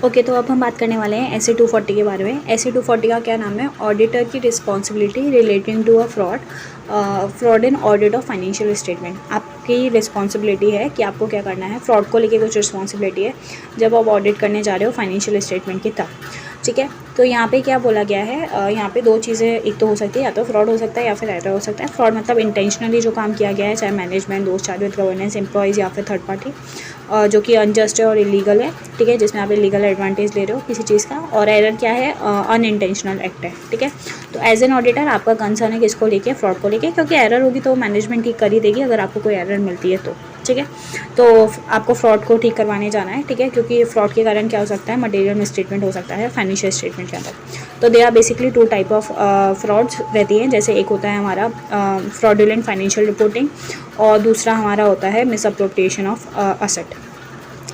Okay, तो अब हम बात करने वाले हैं SE 240 के बारे में। SE 240 का क्या नाम है? ऑडिटर की responsibility relating to a fraud in audit of financial statement. आपकी रिस्पॉन्सिबिलिटी है कि आपको क्या करना है, फ्रॉड को लेके कुछ रिस्पॉन्सिबिलिटी है जब आप ऑडिट करने जा रहे हो फाइनेंशियल स्टेटमेंट की तब। ठीक है, तो यहाँ पे क्या बोला गया है, यहाँ पे दो चीज़ें एक तो हो सकती है, या तो फ्रॉड हो सकता है या फिर एरर हो सकता है। फ्रॉड मतलब इंटेंशनली जो काम किया गया है, चाहे मैनेजमेंट, दोस्त, चार्ज विद गवर्नेंस, एम्प्लॉयज़ या फिर थर्ड पार्टी, जो कि अनजस्ट है और इलीगल है। ठीक है, जिसमें आप इलीगल एडवांटेज ले रहे हो किसी चीज़ का। और एरर क्या है? अनइंटेंशनल एक्ट है। ठीक है, तो एज एन ऑडिटर आपका कंसर्न है किसको लेके? फ्रॉड को लेके, क्योंकि एरर होगी तो मैनेजमेंट ठीक कर ही देगी अगर आपको कोई एरर मिलती है तो। ठीक है, तो आपको फ्रॉड को ठीक करवाने जाना है। ठीक है, क्योंकि फ्रॉड के कारण क्या हो सकता है? मटेरियल मिसस्टेटमेंट हो सकता है फाइनेंशियल स्टेटमेंट के अंदर। तो they are basically two type of frauds रहती हैं। जैसे एक होता है हमारा फ्रॉडुलेंट फाइनेंशियल रिपोर्टिंग, और दूसरा हमारा होता है मिसअप्रोप्रिएशन ऑफ असेट।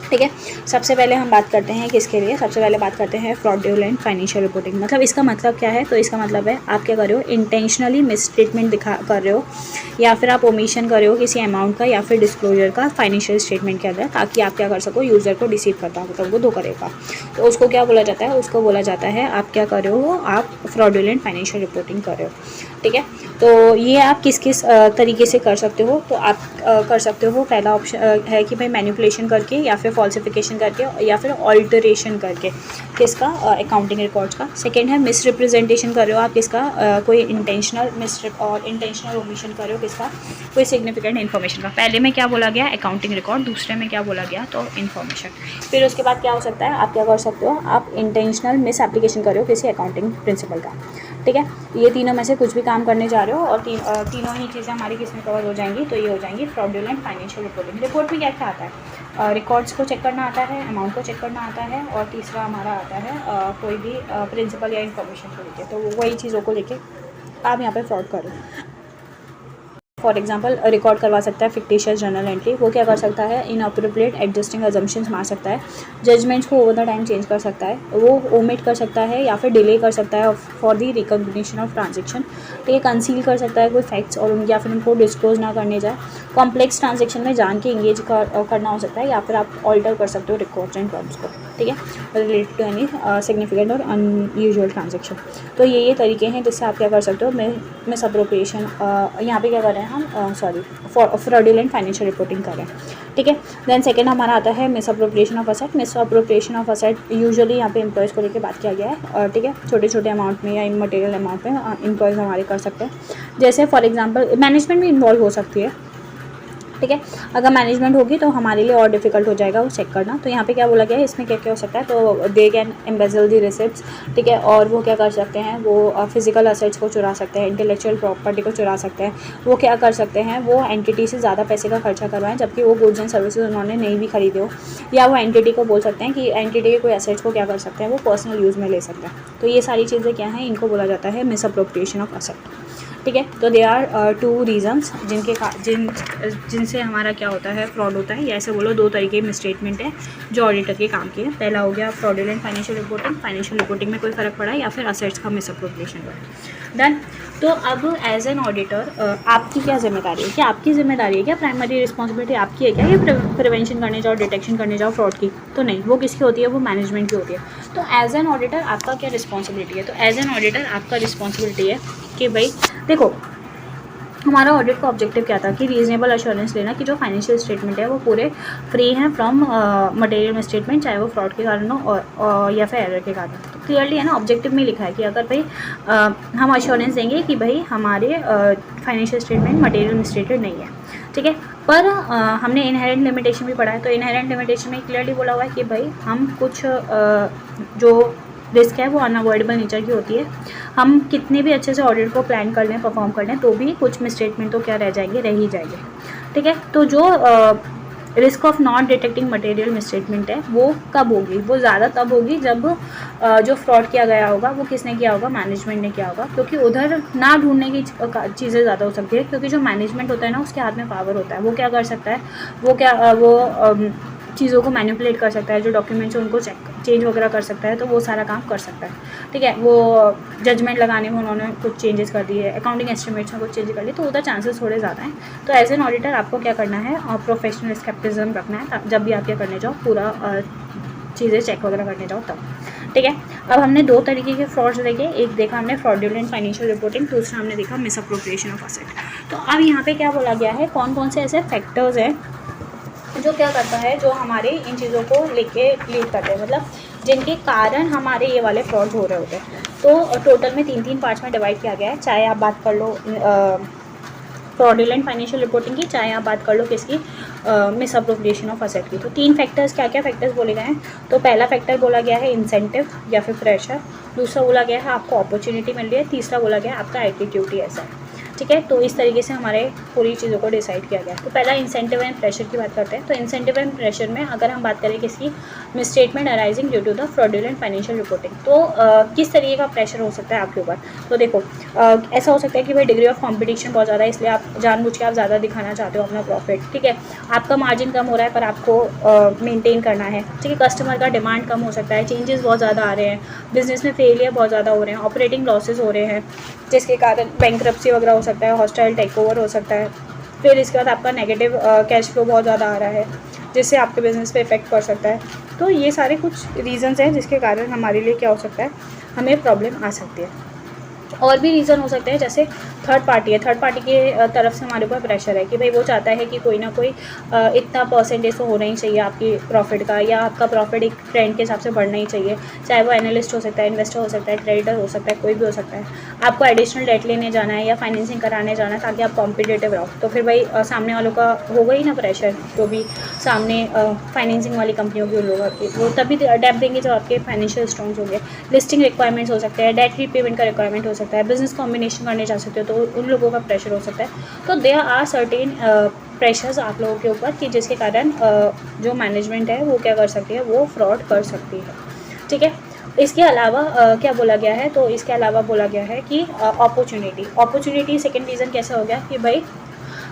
ठीक है, सबसे पहले हम बात करते हैं किसके लिए? सबसे पहले बात करते हैं फ्रॉडुलेंट फाइनेंशियल रिपोर्टिंग। मतलब इसका मतलब क्या है? तो इसका मतलब है आप क्या कर रहे हो? इंटेंशनली मिसस्टेटमेंट कर रहे हो, या फिर आप ओमिशन कर रहे हो किसी अमाउंट का या फिर डिस्क्लोजर का फाइनेंशियल स्टेटमेंट के अंदर, ताकि आप क्या कर सको? यूज़र को डिसीव करता हो, मतलब वो धोखा देगा। तो उसको क्या बोला जाता है? उसको बोला जाता है आप क्या कर रहे हो? आप फ्रॉडुलेंट फाइनेंशियल रिपोर्टिंग कर रहे हो। ठीक है, तो ये आप किस किस तरीके से कर सकते हो? तो आप कर सकते हो, पहला ऑप्शन है कि भाई मैनिपुलेशन करके, या फिर फॉल्सिफिकेशन करके, या फिर ऑल्टरेशन करके। किसका? अकाउंटिंग रिकॉर्ड्स का। सेकेंड है मिस रिप्रेजेंटेशन कर रहे हो आप किसका? कोई इंटेंशनल और इंटेंशनल ओमिशन कर रहे हो किसका? कोई सिग्निफिकेंट इन्फॉर्मेशन का। पहले में क्या बोला गया? Accounting record. दूसरे में क्या बोला गया? तो इन्फॉर्मेशन। फिर उसके बाद क्या हो सकता है? आप क्या कर सकते हो? आप इंटेंशनल मिस एप्लीकेशन कर रहे हो किसी अकाउंटिंग प्रिंसिपल का। ठीक है, ये तीनों में से कुछ भी काम करने जा रहे हो, और तीनों ही चीज़ें हमारी किस में कवर हो जाएंगी? तो ये हो जाएंगी फ्रॉडुलेंट फाइनेंशियल रिपोर्टिंग। रिपोर्ट में क्या क्या आता है? रिकॉर्ड्स को चेक करना आता है, अमाउंट को चेक करना आता है, और तीसरा हमारा आता है कोई भी प्रिंसिपल या इन्फॉर्मेशन को लेके। तो वही चीज़ों को लेके आप यहाँ पे फ्रॉड करो। फॉर एग्जाम्पल रिकॉर्ड करवा सकता है फिक्टिशियस जर्नल एंट्री। वो क्या कर सकता है? इनअप्रोप्रिएट एडजस्टिंग अजम्पशंस मार सकता है, जजमेंट्स को ओवर द टाइम चेंज कर सकता है, वो ओमिट कर सकता है या फिर डिले कर सकता है for the recognition of transaction. ठीक है, कंसील कर सकता है कोई फैक्ट्स, और या फिर उनको डिस्क्लोज ना करने जाए। कॉम्प्लेक्स ट्रांजेक्शन में जान के इंगेज करना हो सकता है, या फिर आप ऑल्टर कर सकते हो रिकॉर्ड्स एंड टर्म्स को। ठीक है, रिलेटेड टू एनी सिग्निफिकेंट और अनयूजुअल ट्रांजेक्शन। तो ये तरीके हैं जिससे आप क्या कर सकते हो? मिसअप्रोप्रिएशन, यहाँ पे क्या कर रहे हैं हम? फ्रॉडुलेंट फाइनेंशियल रिपोर्टिंग कर रहे हैं। ठीक है, देन सेकंड हमारा आता है misappropriation of asset. Misappropriation of asset usually यहाँ पे एम्प्लॉयज़ को लेकर बात किया गया है। ठीक है, छोटे छोटे अमाउंट में या इमटेरियल अमाउंट में एम्प्लॉयज़ हमारे कर सकते हैं। जैसे फॉर एग्जांपल मैनेजमेंट भी इन्वॉल्व हो सकती है। ठीक है, अगर मैनेजमेंट होगी तो हमारे लिए और डिफिकल्ट हो जाएगा वो चेक करना। तो यहाँ पे क्या बोला गया है? इसमें क्या क्या हो सकता है? तो they can embezzle the receipts. ठीक है, और वो क्या कर सकते हैं? वो फिजिकल असेट्स को चुरा सकते हैं, इंटेलेक्चुअल प्रॉपर्टी को चुरा सकते हैं। वो क्या कर सकते हैं? वो एंटिटी से ज़्यादा पैसे का खर्चा करवाएं, जबकि वो गुड्स एंड सर्विसेज उन्होंने नहीं भी खरीदे हो। या वो एंटिटी को बोल सकते हैं कि एंटिटी के कोई असेट्स को क्या कर सकते हैं? वो पर्सनल यूज़ में ले सकते हैं। तो ये सारी चीज़ें क्या हैं? इनको बोला जाता है मिसअप्रोप्रिएशन ऑफ असेट। ठीक है, तो दे आर टू रीजन्स जिनसे हमारा क्या होता है? फ्रॉड होता है, या ऐसे बोलो दो तरीके की मिसस्टेटमेंट है जो ऑडिटर के काम की है। पहला हो गया fraudulent financial reporting, financial reporting में कोई फ़र्क पड़ा, या फिर असेट्स का मिसअप्रोप्रिएशन हुआ। डन। तो अब एज एन ऑडिटर आपकी क्या जिम्मेदारी है? क्या आपकी जिम्मेदारी है? क्या प्राइमरी रिस्पॉन्सिबिलिटी आपकी है क्या ये प्रिवेंशन करने जाओ, डिटेक्शन करने जाओ फ्रॉड की? तो नहीं, वो किसकी होती है? वो मैनेजमेंट की होती है। तो एज एन ऑडिटर आपका क्या रिस्पॉन्सिबिलिटी है? तो एज एन ऑडिटर आपका रिस्पॉन्सिबिलिटी है कि भाई देखो, हमारा ऑडिट का ऑब्जेक्टिव क्या था? कि रीजनेबल अश्योरेंस लेना कि जो फाइनेंशियल स्टेटमेंट है वो पूरे फ्री हैं फ्रॉम मटेरियल मिसस्टेटमेंट, चाहे वो फ्रॉड के कारण हो या फिर एरर के कारण। तो क्लियरली है ना, ऑब्जेक्टिव में लिखा है कि अगर भाई हम अश्योरेंस देंगे कि भाई हमारे फाइनेंशियल स्टेटमेंट मटेरियल मिसस्टेटेड नहीं है। ठीक है, पर हमने इनहेरेंट लिमिटेशन भी पढ़ा है। तो इनहेरेंट लिमिटेशन में क्लियरली बोला हुआ है कि भाई हम कुछ जो रिस्क है वो अनअवॉइडेबल नेचर की होती है। हम कितने भी अच्छे से ऑडिट को प्लान कर लें, परफॉर्म कर लें, तो भी कुछ मिसस्टेटमेंट तो क्या रह जाएंगे? रह ही जाएंगे। ठीक है, तो जो risk of not detecting material misstatement है वो कब होगी? वो ज़्यादा तब होगी जब जो फ्रॉड किया गया होगा वो किसने किया होगा? मैनेजमेंट ने किया होगा। क्योंकि उधर ना ढूंढने की चीज़ें ज़्यादा हो सकती है, क्योंकि जो मैनेजमेंट होता है ना उसके हाथ में पावर होता है। वो क्या कर सकता है? वो चीज़ों को मैनिपुलेट कर सकता है, जो डॉक्यूमेंट्स हैं उनको चेंज वगैरह कर सकता है, तो वो सारा काम कर सकता है। ठीक है, वो जजमेंट लगाने में उन्होंने कुछ चेंजेस कर दिए, अकाउंटिंग एस्टिमेट्स में कुछ चेंज कर लिए, तो उधर चांसेस थोड़े ज़्यादा हैं। तो एज एन ऑडिटर आपको क्या करना है? प्रोफेशनल स्केप्टिज्म रखना है जब भी आप क्या करने जाओ, पूरा चीज़ें चेक वगैरह करने जाओ तब। ठीक है, अब हमने दो तरीके के फ्रॉड्स देखे, एक देखा हमने फ्रॉडुलेंट फाइनेंशियल रिपोर्टिंग, दूसरा हमने देखा मिसअप्रोप्रिएशन ऑफ असेट। तो अब यहाँ पे क्या बोला गया है, कौन कौन से ऐसे फैक्टर्स हैं जो क्या करता है, जो हमारे इन चीज़ों को लेके लीड करते हैं, मतलब जिनके कारण हमारे ये वाले फ्रॉड्स हो रहे होते हैं। तो टोटल में 3 पार्ट्स में डिवाइड किया गया है, चाहे आप बात कर लो फ्रॉडुलेंट फाइनेंशियल रिपोर्टिंग की, चाहे आप बात कर लो किसकी, मिसअप्रोप्रिएशन ऑफ असेट की। तो 3 फैक्टर्स, क्या क्या फैक्टर्स बोले गए हैं, तो पहला फैक्टर बोला गया है इंसेंटिव या फिर प्रेशर, दूसरा बोला गया है आपको अपॉर्चुनिटी मिल रही है, तीसरा बोला गया है आपका एटीट्यूड ही ऐसा है। ठीक है, तो इस तरीके से हमारे पूरी चीज़ों को डिसाइड किया गया। तो पहला इंसेंटिव एंड प्रेशर की बात करते हैं। तो इंसेंटिव एंड प्रेशर में अगर हम बात करें किसकी, misstatement arising due to the fraudulent financial reporting, तो किस तरीके का प्रेशर हो सकता है आपके ऊपर। तो देखो ऐसा हो सकता है कि भाई डिग्री ऑफ कॉम्पिटिशन बहुत ज़्यादा है, इसलिए आप जानबूझ के आप ज़्यादा दिखाना चाहते हो अपना प्रॉफिट। ठीक है, आपका मार्जिन कम हो रहा है पर आपको मेनटेन करना है। ठीक है, कस्टमर का डिमांड कम हो सकता है, चेंजेस बहुत ज़्यादा आ रहे हैं, बिजनेस में फेलियर बहुत ज़्यादा हो रहे हैं, ऑपरेटिंग लॉसेज हो रहे हैं, जिसके कारण बैंकरप्सी वगैरह हो सकता है, हॉस्टाइल टेकओवर हो सकता है। फिर इसके बाद आपका नेगेटिव कैश फ्लो बहुत ज़्यादा आ रहा है, जिससे आपके बिज़नेस पे इफेक्ट पड़ सकता है। तो ये सारे कुछ रीज़न्स हैं जिसके कारण हमारे लिए क्या हो सकता है, हमें प्रॉब्लम आ सकती है। और भी रीज़न हो सकते हैं, जैसे थर्ड पार्टी है, थर्ड पार्टी के तरफ से हमारे ऊपर प्रेशर है कि भाई वो चाहता है कि कोई ना कोई इतना परसेंटेज तो होना ही चाहिए आपकी प्रॉफिट का, या आपका प्रॉफिट एक ट्रेंड के हिसाब से बढ़ना ही चाहिए, चाहे वो एनालिस्ट हो सकता है, इन्वेस्टर हो सकता है, क्रेडिटर हो सकता है, कोई भी हो सकता है। आपको एडिशनल डेट लेने जाना है या फाइनेंसिंग कराने जाना है ताकि आप कॉम्पिटिटिव रहो। तो फिर भाई सामने वालों का होगा ही ना प्रेशर, जो भी सामने फाइनेंसिंग वाली कंपनियों की लोगों की, वो तभी डेप देंगे जब आपके फाइनेंशियल स्ट्रॉन्ग होंगे। लिस्टिंग रिक्वायरमेंट्स हो सकते हैं, डेट रीपेमेंट का रिक्वायरमेंट हो सकता है, बिजनेस कॉम्बिनेशन करने जा सकते हो तो उन लोगों का प्रेशर हो सकता है। तो देयर आर सर्टेन प्रेशर्स आप लोगों के ऊपर कि जिसके कारण जो मैनेजमेंट है वो क्या कर सकती है, वो फ्रॉड कर सकती है। ठीक है, इसके अलावा क्या बोला गया है, तो इसके अलावा बोला गया है कि अपॉर्चुनिटी सेकेंड रीज़न कैसा हो गया कि भाई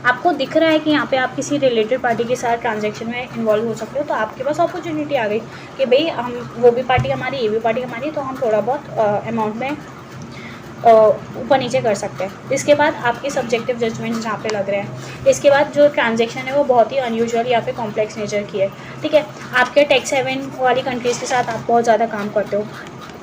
आपको दिख रहा है कि यहाँ पे आप किसी रिलेटेड पार्टी के साथ ट्रांजैक्शन में इन्वॉल्व हो सकते हो, तो आपके पास अपॉर्चुनिटी आ गई कि भाई हम, वो भी पार्टी हमारी, ये भी पार्टी हमारी, तो हम थोड़ा बहुत अमाउंट में ऊपर नीचे कर सकते हैं। इसके बाद आपके सब्जेक्टिव जजमेंट जहाँ पे लग रहे हैं। इसके बाद जो ट्रांजैक्शन है वो बहुत ही अनयूजुअल या फिर कॉम्प्लेक्स नेचर की है। ठीक है, आपके टैक्स हेवन वाली कंट्रीज़ के साथ आप बहुत ज़्यादा काम करते हो,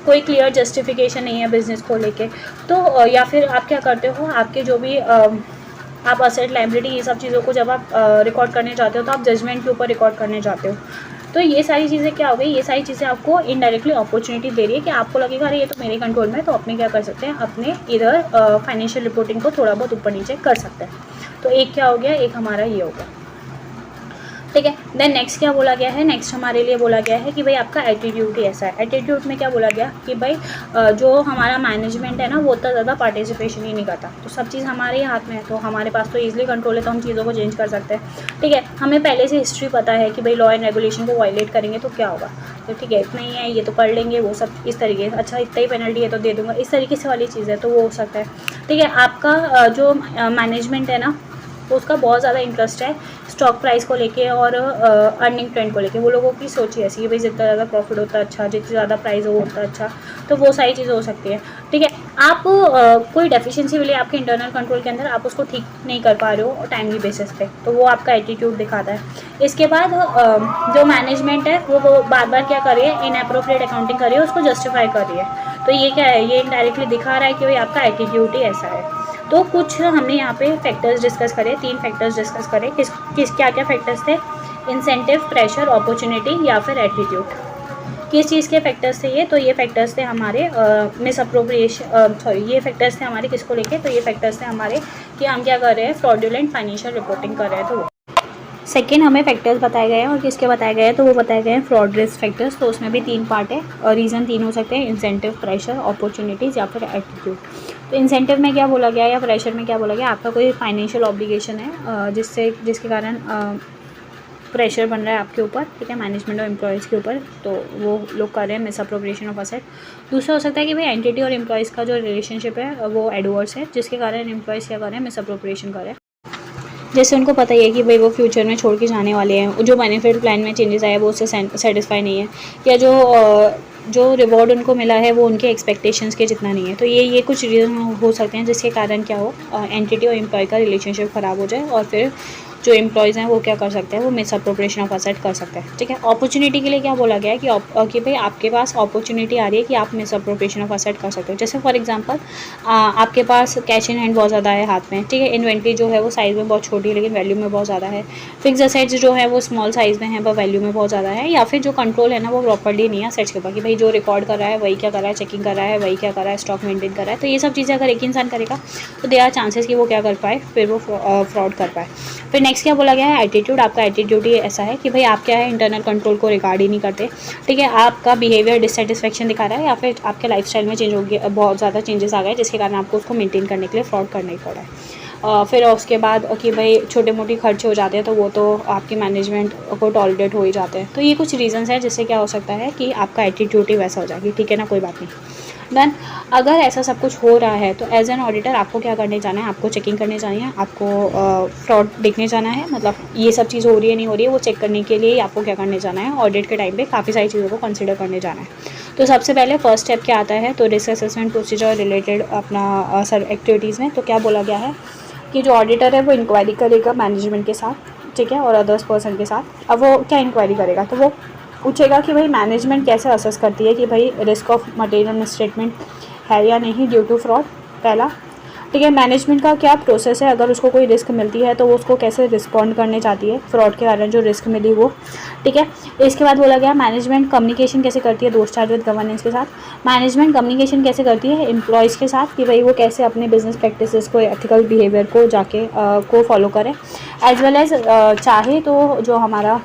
कोई क्लियर जस्टिफिकेशन नहीं है बिज़नेस को लेके, तो या फिर आप क्या करते हो, आपके जो भी आप असेट लायबिलिटी ये सब चीज़ों को जब आप रिकॉर्ड करने जाते हो तो आप जजमेंट के ऊपर रिकॉर्ड करने जाते हो। तो ये सारी चीज़ें क्या हो गई, ये सारी चीज़ें आपको इनडायरेक्टली अपॉर्चुनिटी दे रही है कि आपको लगेगा अरे ये तो मेरे कंट्रोल में है, तो अपने क्या कर सकते हैं, अपने इधर फाइनेंशियल रिपोर्टिंग को थोड़ा बहुत ऊपर नीचे कर सकते हैं। तो एक क्या हो गया, एक हमारा ये हो गया। ठीक है, देन नेक्स्ट क्या बोला गया है, नेक्स्ट हमारे लिए बोला गया है कि भाई आपका एटीट्यूड ही ऐसा है। एटीट्यूड में क्या बोला गया कि भाई जो हमारा मैनेजमेंट है ना वो उतना ज़्यादा पार्टिसिपेशन ही नहीं करता, तो सब चीज़ हमारे ही हाथ में है, तो हमारे पास तो ईजिली कंट्रोल है, तो हम चीज़ों को चेंज कर सकते हैं। ठीक है, हमें पहले से हिस्ट्री पता है कि भाई लॉ एंड रेगुलेशन को वायलेट करेंगे तो क्या होगा, तो ठीक है इतना ही है, ये तो कर लेंगे, वो सब इस तरीके से, अच्छा इतना ही पेनल्टी है तो दे दूँगा, इस तरीके से वाली चीज़ है, तो वो हो सकता है। ठीक है, आपका जो मैनेजमेंट है ना तो उसका बहुत ज़्यादा इंटरेस्ट है स्टॉक प्राइस को लेके और अर्निंग ट्रेंड को लेके। वो लोगों की सोच ही ऐसी है भाई जितना ज़्यादा प्रॉफिट होता है अच्छा, जितनी ज़्यादा प्राइस हो उतना अच्छा, तो वो सारी चीज़ें हो सकती है। ठीक है, आप कोई डेफिशिएंसी मिली आपके इंटरनल कंट्रोल के अंदर, आप उसको ठीक नहीं कर पा रहे हो टाइमली बेसिस पे, तो वो आपका एटीट्यूड दिखाता है। इसके बाद जो मैनेजमेंट है वो बार बार क्या कर रही है, इनएप्रोप्रिएट अकाउंटिंग कर रही है, उसको जस्टिफाई कर रही है। तो ये क्या है, ये इनडायरेक्टली दिखा रहा है कि भाई आपका एटीट्यूड ही ऐसा है। तो कुछ हमने यहाँ पे फैक्टर्स डिस्कस करे, 3 फैक्टर्स डिस्कस करे, किस क्या क्या फैक्टर्स थे, इंसेंटिव, प्रेशर, अपॉर्चुनिटी या फिर एटीट्यूड। किस चीज़ के फैक्टर्स थे ये, तो ये फैक्टर्स थे हमारे मिसअप्रोप्रिएशन, ये फैक्टर्स थे हमारे किसको लेके, तो ये फैक्टर्स थे हमारे कि हम क्या कर रहे हैं, फ्रॉडुलेंट फाइनेंशियल रिपोर्टिंग कर रहे हैं। तो सेकेंड हमें फैक्टर्स बताए गए हैं, और किसके बताए गए हैं, तो वो बताए गए हैं फ्रॉड रिस्क फैक्टर्स। तो उसमें भी 3 पार्ट है और रीज़न 3 हो सकते हैं, इंसेंटिव, प्रेशर, अपॉर्चुनिटीज़ या फिर एटीट्यूड। तो इंसेंटिव में क्या बोला गया या प्रेशर में क्या बोला गया, आपका कोई फाइनेंशियल ऑब्लिगेशन है जिसके कारण प्रेशर बन रहा है आपके ऊपर, ठीक है, मैनेजमेंट और एम्प्लॉयज़ के ऊपर, तो वो लोग कर रहे हैं मिसअप्रोप्रिएशन ऑफ असेट। दूसरा हो सकता है कि भाई एंटिटी और एम्प्लॉयज़ का जो रिलेशनशिप है वो एडवर्स है, जिसके कारण एम्प्लॉयज़ क्या कर रहे हैं, मिसअप्रोप्रिएशन कर रहे हैं। जैसे उनको पता ही है कि भाई वो फ्यूचर में छोड़ के जाने वाले हैं, जो बेनिफिट प्लान में चेंजेस आए वो उससे सेटिस्फाई नहीं है, या जो रिवॉर्ड उनको मिला है वो उनके एक्सपेक्टेशंस के जितना नहीं है। तो ये कुछ रीज़न हो सकते हैं जिसके कारण क्या हो, एंटिटी और एम्प्लॉय का रिलेशनशिप ख़राब हो जाए और फिर जो एम्प्लॉयज़ हैं वो क्या कर सकते हैं, वो मिस अप्रोप्रिएशन ऑफ असेट कर सकते हैं। ठीक है, अपॉर्चुनिटी के लिए क्या बोला गया है कि भाई आपके पास अपॉर्चुनिटी आ रही है कि आप मिस अप्रोप्रिएशन ऑफ असेट कर सकते हो। जैसे फॉर एग्जांपल आपके पास कैश इन हैंड बहुत ज़्यादा है हाथ में, ठीक है, इन्वेंट्री जो है वो साइज़ में बहुत छोटी है लेकिन वैल्यू में बहुत ज़्यादा है, फिक्स असेट्स जो है वो स्मॉल साइज़ में है पर वैल्यू में बहुत ज़्यादा है, या फिर जो कंट्रोल है ना वो प्रॉपर्ली नहीं है असेट्स के ऊपर कि भाई जो रिकॉर्ड कर रहा है वही क्या कर रहा है, चेकिंग कर रहा है वही क्या कर रहा है, स्टॉक मेंटेन कर रहा है। तो ये सब चीज़ें अगर एक इंसान करेगा तो देयर आर चांसेस कि वो क्या कर पाए, फिर वो फ्रॉड कर पाए। फिर नेक्स्ट क्या बोला गया है, एटीट्यूड। आपका एटीट्यूड ही ऐसा है कि भाई आप क्या है, इंटरनल कंट्रोल को रिगार्ड ही नहीं करते। ठीक है, आपका बिहेवियर डिससेटिस्फेक्शन दिखा रहा है या फिर आपके लाइफस्टाइल में चेंज हो गया, बहुत ज़्यादा चेंजेस आ गए जिसके कारण आपको उसको मेंटेन करने के लिए फ्रॉड करना ही पड़ा है। फिर उसके बाद कि भाई छोटे मोटे खर्चे हो जाते हैं तो वो तो आपकी मैनेजमेंट को टॉलरेट हो ही जाते हैं। तो ये कुछ रीज़न्स हैं जिससे क्या हो सकता है कि आपका एटीट्यूड ही वैसा हो जाएगी। ठीक है ना, कोई बात नहीं। देन अगर ऐसा सब कुछ हो रहा है तो एज एन ऑडिटर आपको क्या करने जाना है, आपको चेकिंग करने जानी है, आपको फ्रॉड देखने जाना है, मतलब ये सब चीज़ हो रही है नहीं हो रही है वो चेक करने के लिए आपको क्या करने जाना है, ऑडिट के टाइम पे काफ़ी सारी चीज़ों को कंसिडर करने जाना है। तो सबसे पहले फर्स्ट स्टेप क्या आता है, तो रिस्क असेसमेंट प्रोसीजर रिलेटेड अपना सर एक्टिविटीज़ में तो क्या बोला गया है कि जो ऑडिटर है वो इंक्वायरी करेगा मैनेजमेंट के साथ, ठीक है, और अदर्स पर्सन के साथ। अब वो क्या इंक्वायरी करेगा, तो वो पूछेगा कि भाई मैनेजमेंट कैसे असेस करती है कि भाई रिस्क ऑफ मटेरियल मिसस्टेटमेंट है या नहीं ड्यू टू फ्रॉड, पहला। ठीक है, मैनेजमेंट का क्या प्रोसेस है, अगर उसको कोई रिस्क मिलती है तो वो उसको कैसे रिस्पॉन्ड करने चाहती है फ्रॉड के कारण जो रिस्क मिली वो। ठीक है, इसके बाद बोला गया मैनेजमेंट कम्युनिकेशन कैसे करती है दोस्त चार्ज विद गवर्नेंस के साथ। मैनेजमेंट कम्युनिकेशन कैसे करती है एम्प्लॉयज़ के साथ कि भाई वो कैसे अपने बिजनेस प्रैक्टिसेस को, एथिकल बिहेवियर को जाके को फॉलो करें, एज वेल एज चाहे तो जो हमारा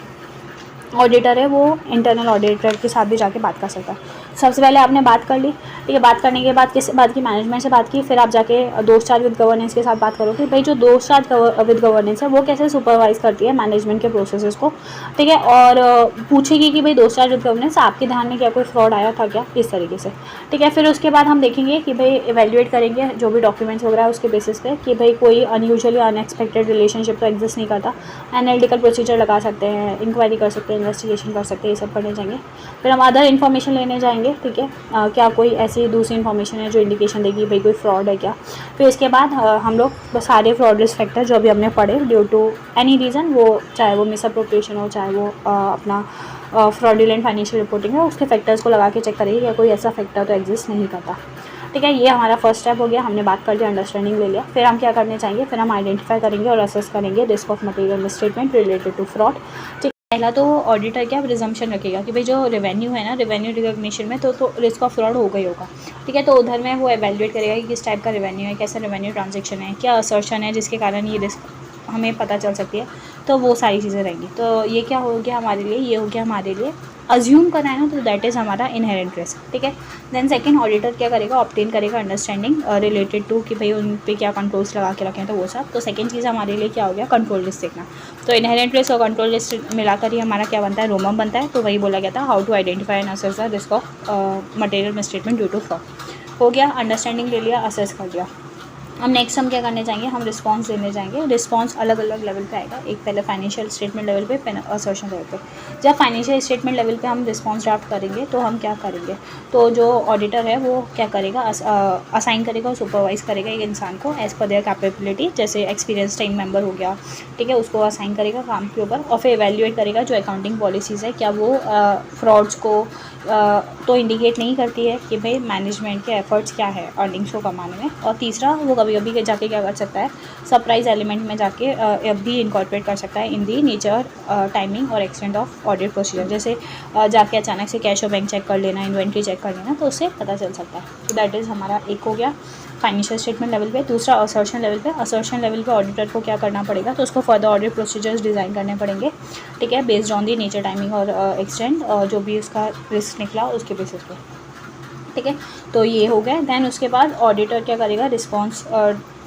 ऑडिटर है वो इंटरनल ऑडिटर के साथ भी जाके बात कर सकता है। सबसे पहले आपने बात कर ली, ठीक है, बात करने के बाद किससे बात की, मैनेजमेंट से बात की, फिर आप जाके दोस्त चार्ज विद गवर्नेंस के साथ बात करो कि भाई जो दोस्त चार्ज विद गवर्नेंस है वो कैसे सुपरवाइज करती है मैनेजमेंट के प्रोसेसेस को। ठीक है, और पूछेगी कि भाई दोस्त चार्ज विद गवर्नेंस आपके ध्यान में क्या कोई फ्रॉड आया था क्या, इस तरीके से। ठीक है, फिर उसके बाद हम देखेंगे कि भाई इवेल्युएट करेंगे जो भी डॉक्यूमेंट्स वगैरह उसके बेसिस पे कि भाई कोई अनयूजुअली अनएक्सपेक्टेड रिलेशनशिप तो एग्जिस्ट नहीं करता, एनालिटिकल प्रोसीजर लगा सकते हैं, इंक्वायरी कर सकते हैं, इन्वेस्टिगेशन कर सकते हैं, ये सब करने जाएंगे। फिर हम अदर इन्फॉर्मेशन लेने जाएंगे, ठीक है, क्या कोई ऐसी दूसरी इन्फॉर्मेशन है जो इंडिकेशन देगी भाई कोई फ्रॉड है क्या। फिर इसके बाद हम लोग सारे फ्रॉड रिस्क फैक्टर जो भी हमने पढ़े ड्यू टू एनी रीज़न, वो चाहे वो मिस अप्रोप्रिएशन हो, चाहे वो अपना फ्रॉडुलेंट फाइनेंशियल रिपोर्टिंग है, उसके फैक्टर्स को लगा के चेक करेंगे या कोई ऐसा फैक्टर तो एग्जिस्ट नहीं करता। ठीक है, ये हमारा फर्स्ट स्टेप हो गया, हमने बात कर लिया, अंडरस्टैंडिंग ले लिया। फिर हम क्या करने चाहेंगे, फिर हम आइडेंटिफाई करेंगे और असेस करेंगे risk of material misstatement related to fraud. ठीक, पहला तो ऑडिटर क्या प्रिजम्पशन रखेगा कि भाई जो रेवेन्यू है ना, रेवेन्यू रिकॉग्निशन में तो रिस्क ऑफ फ्रॉड हो गई होगा। ठीक है, तो उधर में वो एवेल्युएट करेगा कि किस टाइप का रेवेन्यू है, कैसा रेवेन्यू ट्रांजेक्शन है, क्या असर्शन है जिसके कारण ये रिस्क हमें पता चल सकती है। तो वो सारी चीज़ें रहेंगी। तो ये क्या हो गया हमारे लिए, ये हो गया हमारे लिए अज्यूम करना है ना, तो दैट इज़ हमारा इनहेरेंट रिस्क। ठीक है, देन सेकंड ऑडिटर क्या करेगा, ऑब्टेन करेगा अंडरस्टैंडिंग रिलेटेड टू कि भाई उन पे क्या कंट्रोल्स लगा के रखें हैं, तो वो सब। तो सेकंड चीज़ हमारे लिए क्या हो गया, कंट्रोल लिस्ट देखना। तो इनहेरेंट रिस्क और कंट्रोल लिस्ट मिलाकर ही हमारा क्या बनता है, रोमम बनता है। तो वही बोला गया था, how to identify and assess the risk of material misstatement due to fraud. हो गया, अंडरस्टैंडिंग ले लिया, असेस कर लिया। अब नेक्स्ट हम क्या करने जाएंगे, हम रिस्पांस देने जाएंगे। रिस्पांस अलग अलग लेवल पे आएगा, एक पहले फाइनेंशियल स्टेटमेंट लेवल पे, फिर असर्शन लेवल पे। जब फाइनेंशियल स्टेटमेंट लेवल पे हम रिस्पांस ड्राफ्ट करेंगे तो हम क्या करेंगे, तो जो ऑडिटर है वो क्या करेगा, असाइन करेगा और सुपरवाइज करेगा एक इंसान को एज़ पर देयर कैपेबिलिटी, जैसे एक्सपीरियंस टीम मेंबर हो गया, ठीक है, उसको असाइन करेगा काम के ऊपर। और फिर इवैल्यूएट करेगा जो अकाउंटिंग पॉलिसीज़ है क्या वो फ्रॉड्स को तो इंडिकेट नहीं करती है कि भाई मैनेजमेंट के एफर्ट्स क्या है अर्निंग्स को कमाने में। और तीसरा, वो कभी कभी जाके क्या कर सकता है, सरप्राइज एलिमेंट में जाके भी इंकॉर्पोरेट कर सकता है इन दी नेचर, टाइमिंग और एक्सटेंट ऑफ ऑडिट प्रोसीजर। जैसे जाके अचानक से कैश और बैंक चेक कर लेना, इन्वेंट्री चेक कर लेना, तो उससे पता चल सकता है। तो दैट इज़ हमारा एक हो गया फाइनेंशियल स्टेटमेंट लेवल पे। दूसरा असर्शन लेवल पे, असर्शन लेवल पे ऑडिटर को क्या करना पड़ेगा, तो उसको फर्दर ऑडिट प्रोसीजर्स डिज़ाइन करने पड़ेंगे, ठीक है, based on the nature, timing और एक्सटेंट जो भी उसका रिस्क निकला उसके बेसिस पे। ठीक है, तो ये हो गया। दैन उसके बाद ऑडिटर क्या करेगा, रिस्पॉन्स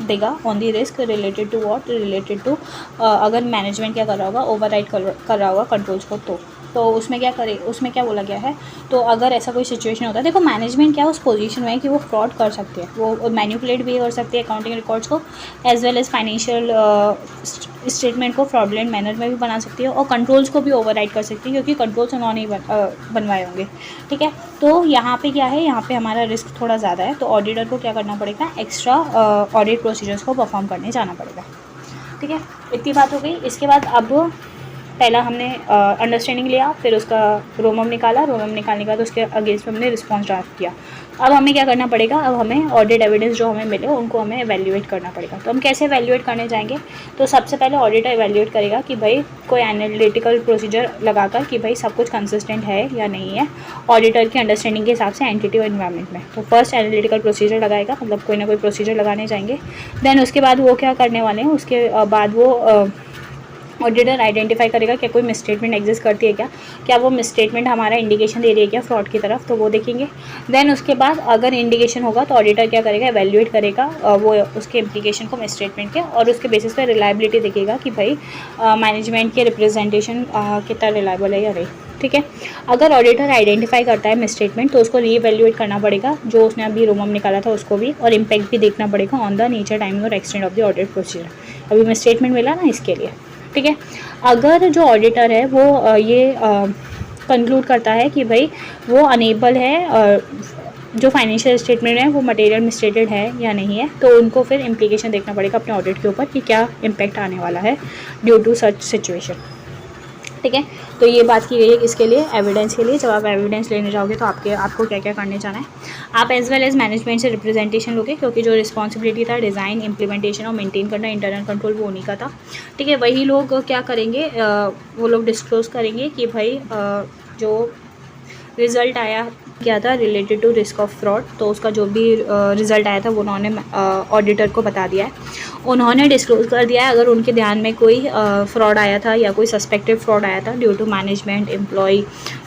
देगा on the risk related to what, related to अगर मैनेजमेंट क्या कर रहा होगा, ओवरराइड कर रहा होगा कंट्रोल्स को, तो उसमें क्या करे, उसमें क्या बोला गया है, तो अगर ऐसा कोई सिचुएशन होता है, देखो मैनेजमेंट क्या उस पोजीशन में है कि वो फ्रॉड कर सकते हैं, वो मैनिपुलेट भी कर सकते हैं अकाउंटिंग रिकॉर्ड्स को, as well as financial statement को फ्रॉडुलेंट मैनर में भी बना सकती है, और कंट्रोल्स को भी ओवरराइड कर सकती है क्योंकि कंट्रोल्स उन्होंने ही बनवाए होंगे। ठीक है, तो यहाँ पे क्या है, यहाँ पे हमारा रिस्क थोड़ा ज़्यादा है, तो ऑडिटर को क्या करना पड़ेगा, एक्स्ट्रा ऑडिट प्रोसीजर्स को परफॉर्म करने जाना पड़ेगा। ठीक है, इतनी बात हो गई। इसके बाद अब पहला हमने अंडरस्टैंडिंग लिया, फिर उसका रोमम निकाला, रोमम निकालने के बाद उसके अगेंस्ट हमने रिस्पॉन्स ड्राफ्ट किया। अब हमें क्या करना पड़ेगा, अब हमें ऑडिट एविडेंस जो हमें मिले उनको हमें एवेल्यूएट करना पड़ेगा। तो हम कैसे एवेल्यूएट करने जाएंगे, तो सबसे पहले ऑडिटर एवेल्यूएट करेगा कि भाई कोई एनालिटिकल प्रोसीजर लगाकर कि भाई सब कुछ कंसिस्टेंट है या नहीं है ऑडिटर की अंडरस्टैंडिंग के हिसाब से एंटिटी और इन्वायरमेंट में। तो फर्स्ट एनालिटिकल प्रोसीजर लगाएगा, मतलब कोई ना कोई प्रोसीजर लगाने जाएंगे। देन उसके बाद वो क्या करने वाले हैं, उसके बाद वो ऑडिटर आइडेंटिफाई करेगा क्या कोई मिसस्टेटमेंट एग्जिस्ट करती है, क्या वो मिसस्टेटमेंट हमारा इंडिकेशन दे रही है क्या फ्रॉड की तरफ, तो वो देखेंगे। देन उसके बाद अगर इंडिकेशन होगा तो ऑडिटर क्या करेगा, एवेल्यूएट करेगा वो उसके इम्प्लीकेशन को मिसस्टेटमेंट के, और उसके बेसिस पे रिलायबिलिटी देखेगा कि भाई मैनेजमेंट के रिप्रेजेंटेशन कितना रिलायबल है या नहीं। ठीक है, अगर ऑडिटर आइडेंटिफाई करता है मिसस्टेटमेंट तो उसको रीएवैल्यूएट करना पड़ेगा, जो उसने अभी रोमम निकाला था उसको भी, और इम्पैक्ट भी देखना पड़ेगा ऑन द नेचर, टाइमिंग और extent of the audit procedure. अभी मिसस्टेटमेंट मिला ना, इसके लिए। ठीक है, अगर जो ऑडिटर है वो ये कंक्लूड करता है कि भाई वो अनेबल है, जो फाइनेंशियल स्टेटमेंट है वो मटेरियल मिसस्टेटेड है या नहीं है, तो उनको फिर इम्प्लीकेशन देखना पड़ेगा अपने ऑडिट के ऊपर कि क्या इम्पैक्ट आने वाला है ड्यू टू सच सिचुएशन। ठीक है, तो ये बात की गई है किसके लिए, एविडेंस के लिए। जब आप एविडेंस लेने जाओगे तो आपको क्या क्या करने जाना है, आप एज वेल एज मैनेजमेंट से रिप्रेजेंटेशन लोगे, क्योंकि जो रिस्पॉन्सिबिलिटी था डिज़ाइन, इंप्लीमेंटेशन और मेंटेन करना, इंटरनल कंट्रोल वो उन्हीं का था। ठीक है, वही लोग क्या करेंगे, वो लोग डिस्क्लोज करेंगे कि भाई जो रिज़ल्ट आया क्या था related to risk of fraud, तो उसका जो भी रिज़ल्ट आया था वो उन्होंने ऑडिटर को बता दिया है, उन्होंने डिस्क्लोज कर दिया है। अगर उनके ध्यान में कोई फ्रॉड आया था या कोई सस्पेक्टेड फ्रॉड आया था ड्यू टू मैनेजमेंट, एम्प्लॉय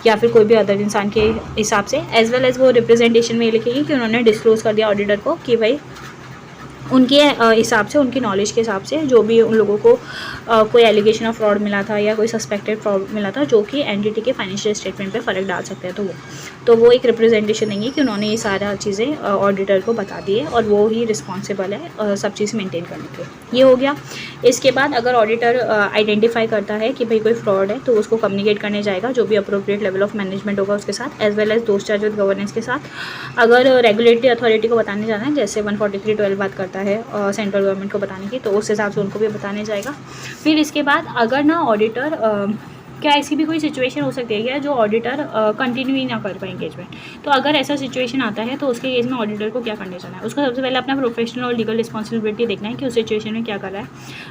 या फिर कोई भी अदर इंसान के हिसाब से, एज वेल एज वो रिप्रेजेंटेशन में लिखेगी कि उन्होंने डिस्क्लोज कर दिया ऑडिटर को कि भाई उनके हिसाब से, उनकी नॉलेज के हिसाब से जो भी उन लोगों को कोई एलिगेशन ऑफ फ्रॉड मिला था या कोई सस्पेक्टेड फ्रॉड मिला था जो कि एंटिटी के फाइनेंशियल स्टेटमेंट पे फ़र्क डाल सकते हैं, तो वो एक रिप्रेजेंटेशन देंगे कि उन्होंने ये सारा चीज़ें ऑडिटर को बता दी है और वो ही रिस्पॉन्सिबल है सब चीज़ मेंटेन करने के। ये हो गया। इसके बाद अगर ऑडिटर आइडेंटिफाई करता है कि भाई कोई फ्रॉड है तो उसको कम्युनिकेट करने जाएगा जो भी अप्रोप्रिएट लेवल ऑफ मैनेजमेंट होगा उसके साथ, एज वेल एज दोस्त चार्ज विद गवर्नेंस के साथ। अगर रेगुलेटरी अथॉरिटी को बताने जाना है, जैसे 143(12) बात करता है सेंट्रल गवर्नमेंट को बताने की, तो उस हिसाब से उनको भी बताने जाएगा। फिर इसके बाद अगर ना ऑडिटर क्या ऐसी भी कोई सिचुएशन हो सकती है क्या जो ऑडिटर कंटिन्यू ही ना कर पाए एंगेजमेंट, तो अगर ऐसा सिचुएशन आता है तो उसके केस में ऑडिटर को क्या करने जाना है, उसको सबसे पहले अपना प्रोफेशनल और लीगल रिस्पॉन्सिबिलिटी देखना है कि उस सिचुएशन में क्या कर रहा है।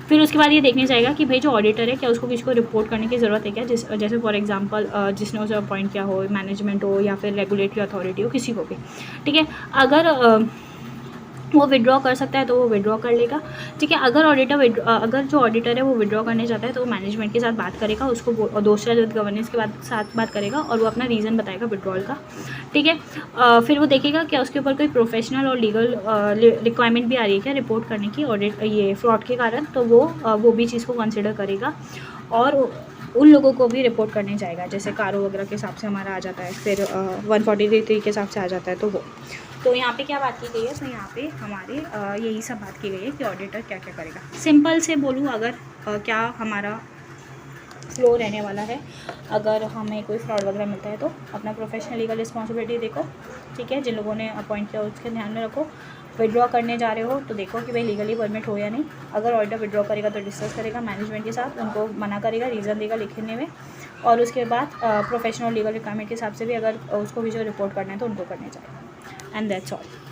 फिर उसके बाद ये देखने जाएगा कि भाई जो ऑडिटर है क्या उसको किसी को रिपोर्ट करने की ज़रूरत है क्या, जैसे फॉर एग्जाम्पल जिसने उसे अपॉइंट किया हो, मैनेजमेंट हो या फिर रेगुलेटरी अथॉरिटी हो, किसी को भी। ठीक है, अगर वो विड्रॉ कर सकता है तो वो विड्रॉ कर लेगा। ठीक है, अगर जो ऑडिटर है वो विड्रॉ करने जाता है तो वो मैनेजमेंट के साथ बात करेगा, उसको दूसरा गवर्नेंस के साथ बात करेगा और वो अपना रीज़न बताएगा विड्रॉल का। ठीक है, फिर वो देखेगा क्या उसके ऊपर कोई प्रोफेशनल और लीगल रिक्वायरमेंट भी आ रही है क्या रिपोर्ट करने की ऑडिट ये फ्रॉड के कारण, तो वो भी चीज़ को कंसिडर करेगा और उन लोगों को भी रिपोर्ट करने जाएगा, जैसे कारो वगैरह के हिसाब से हमारा आ जाता है, फिर 143 के हिसाब से आ जाता है, तो यहाँ पे क्या बात की गई है, तो यहाँ पे हमारे यही सब बात की गई है कि ऑडिटर क्या क्या करेगा। सिंपल से बोलूँ अगर क्या हमारा फ्लो रहने वाला है, अगर हमें कोई फ्रॉड वगैरह मिलता है तो अपना प्रोफेशनल लीगल रिस्पॉन्सिबिलिटी देखो। ठीक है, जिन लोगों ने अपॉइंट किया उसके ध्यान में रखो। विड्रॉ करने जा रहे हो तो देखो कि भाई लीगली परमिट हो या नहीं। अगर ऑडिटर विड्रॉ करेगा तो डिस्कस करेगा मैनेजमेंट के साथ, उनको मना करेगा, रीज़न देगा लिखने में, और उसके बाद प्रोफेशनल लीगल रिक्वायरमेंट के हिसाब से भी अगर उसको भी जो रिपोर्ट करना है तो उनको करने जाएगा। And that's all.